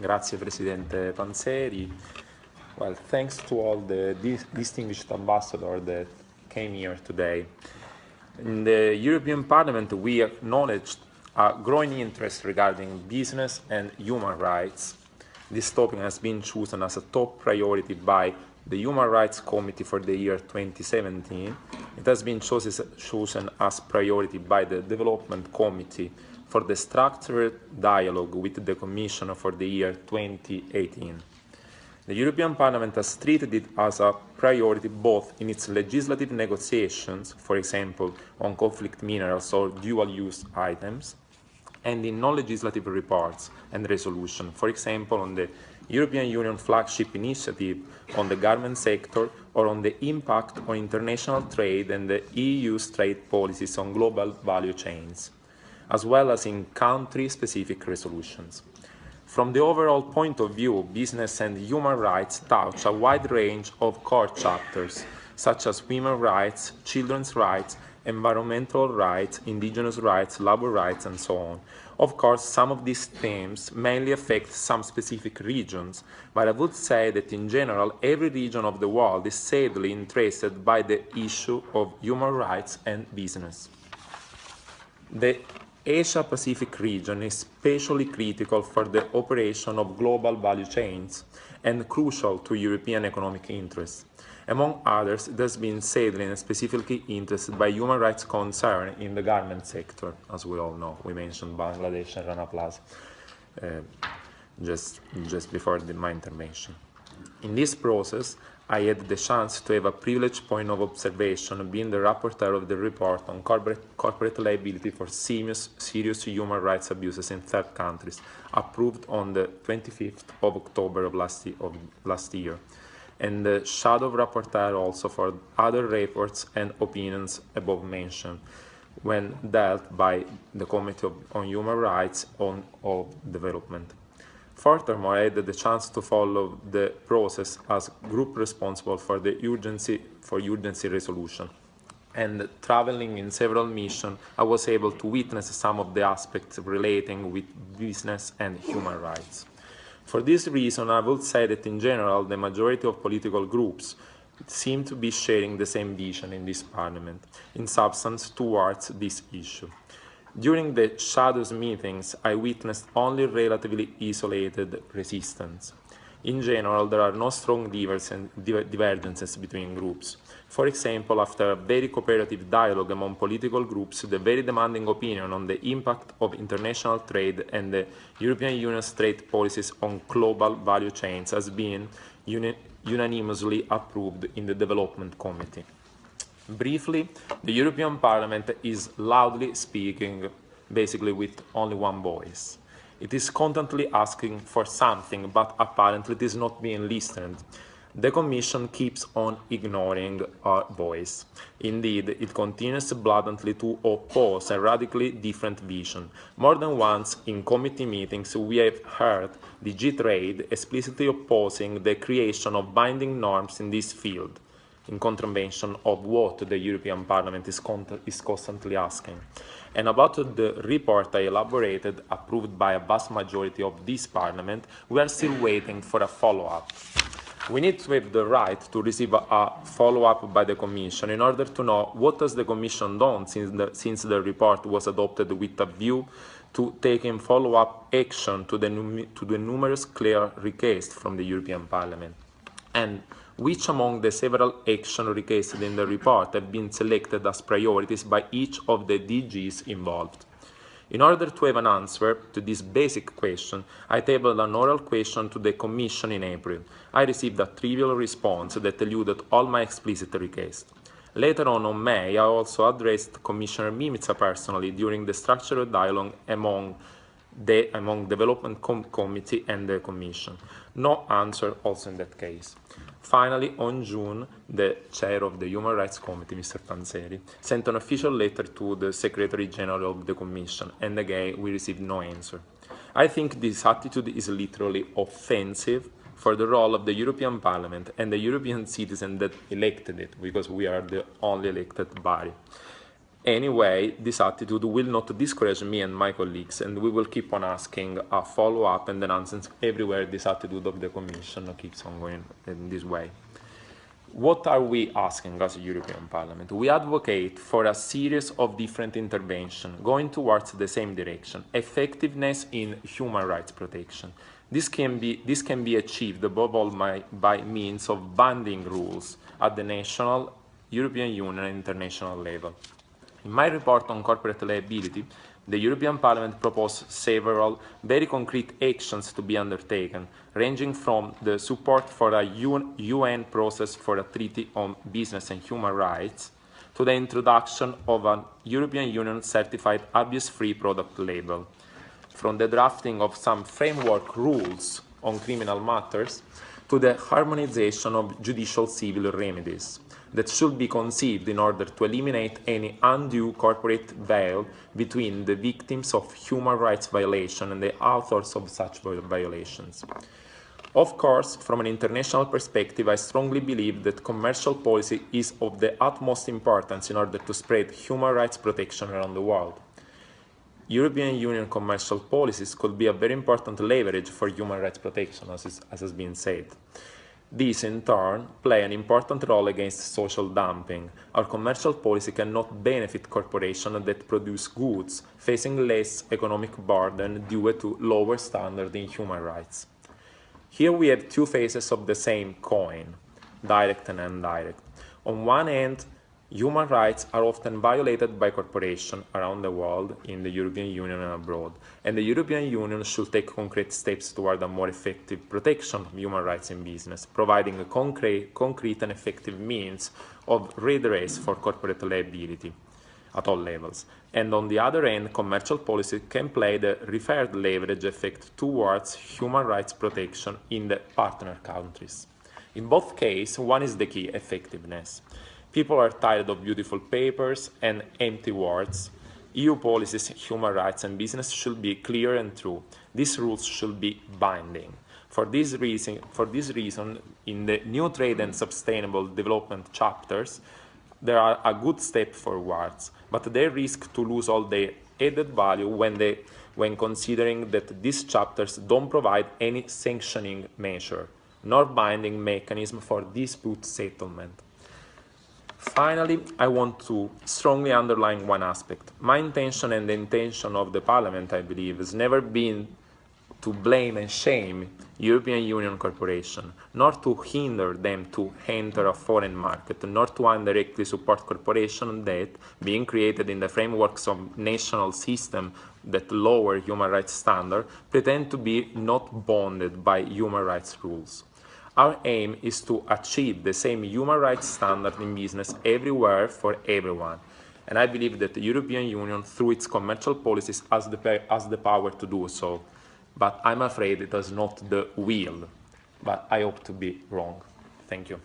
Grazie Presidente Panzeri. Well, thanks to all the distinguished ambassadors that came here today. In the European Parliament, we acknowledged a growing interest regarding business and human rights. This topic has been chosen as a top priority by the Human Rights Committee for the year 2017. It has been chosen as priority by the Development Committee for the structured dialogue with the Commission for the year 2018. The European Parliament has treated it as a priority both in its legislative negotiations, for example, on conflict minerals or dual-use items, and in non-legislative reports and resolutions, for example, on the European Union flagship initiative on the garment sector or on the impact on international trade and the EU's trade policies on global value chains, as well as in country-specific resolutions. From the overall point of view, business and human rights touch a wide range of core chapters, such as women's rights, children's rights, environmental rights, indigenous rights, labor rights, and so on. Of course, some of these themes mainly affect some specific regions, but I would say that in general, every region of the world is sadly interested by the issue of human rights and business. The Asia-Pacific region is especially critical for the operation of global value chains and crucial to European economic interests. Among others, it has been sadly and specifically interested by human rights concern in the garment sector, as we all know. We mentioned Bangladesh and Rana Plaza just before my intervention. In this process, I had the chance to have a privileged point of observation being the rapporteur of the report on corporate liability for serious human rights abuses in third countries, approved on the 25th of October of last year, and the shadow rapporteur also for other reports and opinions above mentioned, when dealt by the Committee on Human Rights of Development. Furthermore, I had the chance to follow the process as group responsible for the urgency resolution. And traveling in several missions, I was able to witness some of the aspects relating with business and human rights. For this reason, I would say that in general, the majority of political groups seem to be sharing the same vision in this Parliament, in substance, towards this issue. During the shadows meetings, I witnessed only relatively isolated resistance. In general, there are no strong divergences between groups. For example, after a very cooperative dialogue among political groups, the very demanding opinion on the impact of international trade and the European Union's trade policies on global value chains has been unanimously approved in the Development Committee. Briefly, the European Parliament is loudly speaking, basically with only one voice. It is constantly asking for something, but apparently it is not being listened. The Commission keeps on ignoring our voice. Indeed, it continues blatantly to oppose a radically different vision. More than once in committee meetings, we have heard DG Trade explicitly opposing the creation of binding norms in this field, in contravention of what the European Parliament is constantly asking. And about the report I elaborated, approved by a vast majority of this Parliament, we are still waiting for a follow-up. We need to have the right to receive a follow-up by the Commission in order to know what has the Commission done since the report was adopted with a view to taking follow-up action to the numerous clear requests from the European Parliament, and which among the several actions requested in the report have been selected as priorities by each of the DGs involved. In order to have an answer to this basic question, I tabled an oral question to the Commission in April. I received a trivial response that eluded all my explicit requests. Later on May, I also addressed Commissioner Mimica personally during the structured dialogue among Development Committee and the Commission. No answer also in that case. Finally, on June, the chair of the Human Rights Committee, Mr. Panzeri, sent an official letter to the Secretary General of the Commission, and again, we received no answer. I think this attitude is literally offensive for the role of the European Parliament and the European citizen that elected it, because we are the only elected body. Anyway, this attitude will not discourage me and my colleagues, and we will keep on asking a follow-up and denouncing everywhere this attitude of the Commission keeps on going in this way. What are we asking as a European Parliament? We advocate for a series of different interventions going towards the same direction: effectiveness in human rights protection. This can be achieved above all by means of binding rules at the national, European Union and international level. In my report on corporate liability, the European Parliament proposed several very concrete actions to be undertaken, ranging from the support for a UN process for a treaty on business and human rights, to the introduction of a European Union certified abuse-free product label, from the drafting of some framework rules on criminal matters, to the harmonization of judicial civil remedies that should be conceived in order to eliminate any undue corporate veil between the victims of human rights violation and the authors of such violations. Of course, from an international perspective, I strongly believe that commercial policy is of the utmost importance in order to spread human rights protection around the world. European Union commercial policies could be a very important leverage for human rights protection, as has been said. These, in turn, play an important role against social dumping. Our commercial policy cannot benefit corporations that produce goods facing less economic burden due to lower standards in human rights. Here we have two faces of the same coin, direct and indirect. On one hand, human rights are often violated by corporations around the world, in the European Union and abroad, and the European Union should take concrete steps toward a more effective protection of human rights in business, providing a concrete and effective means of redress for corporate liability at all levels. And on the other hand, commercial policy can play the referred leverage effect towards human rights protection in the partner countries. In both cases, one is the key: effectiveness. People are tired of beautiful papers and empty words. EU policies, human rights and business should be clear and true. These rules should be binding. For this reason, in the new trade and sustainable development chapters, there are a good step forwards, but they risk to lose all their added value when considering that these chapters don't provide any sanctioning measure, nor binding mechanism for dispute settlement. Finally, I want to strongly underline one aspect. My intention and the intention of the Parliament, I believe, has never been to blame and shame European Union corporations, nor to hinder them to enter a foreign market, nor to indirectly support corporations that, being created in the frameworks of national systems that lower human rights standards, pretend to be not bounded by human rights rules. Our aim is to achieve the same human rights standard in business everywhere for everyone. And I believe that the European Union, through its commercial policies, has the power to do so. But I'm afraid it has not the will. But I hope to be wrong. Thank you.